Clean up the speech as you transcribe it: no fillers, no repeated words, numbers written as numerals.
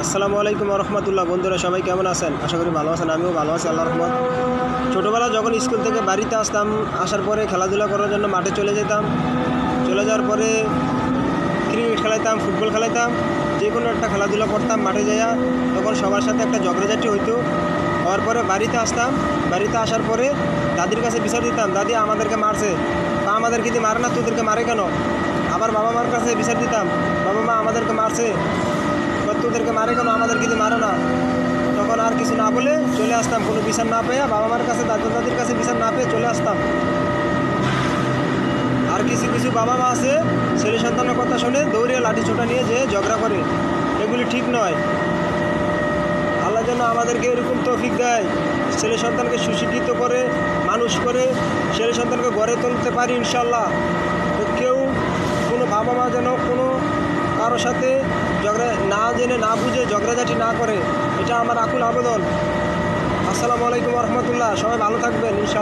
আসসালামু আলাইকুম রহমতুল্লাহ। বন্ধুরা সবাই কেমন আছেন? আশা করি ভালো আছেন। আমিও ভালো আছি, আল্লাহর রহমত। ছোটোবেলা যখন স্কুল থেকে বাড়িতে আসতাম, আসার পরে খেলাধুলা করার জন্য মাঠে চলে যেতাম। চলে যাওয়ার পরে ক্রিকেট খেলাইতাম, ফুটবল খেলাইতাম, যে কোনো একটা খেলাধুলা করতাম মাঠে যাইয়া। তখন সবার সাথে একটা ঝগড়াঝাটি হইতো। হওয়ার পরে বাড়িতে আসতাম। বাড়িতে আসার পরে দাদির কাছে বিচার দিতাম, দাদি আমাদেরকে মারছে, বা আমাদেরকে যদি মারে না তোদেরকে মারে কেন? আবার বাবা মার কাছে বিচার দিতাম, বাবা মা আমাদেরকে মারছে, তোদেরকে মারে কেন, আমাদের কিন্তু মারে না। তখন আর কিছু না বলে চলে আসতাম, কোনো বিচার না পেয়ে বাবা মার কাছে, দাদা দাদির কাছে বিচার না পেয়ে চলে আসতাম। আর কিছু কিছু বাবা মা আছে ছেলে সন্তানের কথা শুনে দৌড়ে লাঠি ছোটা নিয়ে যে ঝগড়া করে, এগুলি ঠিক নয়। আল্লাহ যেন আমাদেরকে এরকম তৌফিক দেয়, ছেলে সন্তানকে সুশিক্ষিত করে মানুষ করে ছেলে সন্তানকে গড়ে তুলতে পারি ইনশাল্লাহ। তো কেউ কোনো বাবা মা যেন কোনো কারোর সাথে ঝগড়া না জেনে না বুঝে ঝগড়াঝাটি না করে, এটা আমার আকুল আবেদন। আসসালামু আলাইকুম রহমতুল্লাহ। সবাই ভালো থাকবেন ইনশাল্লাহ।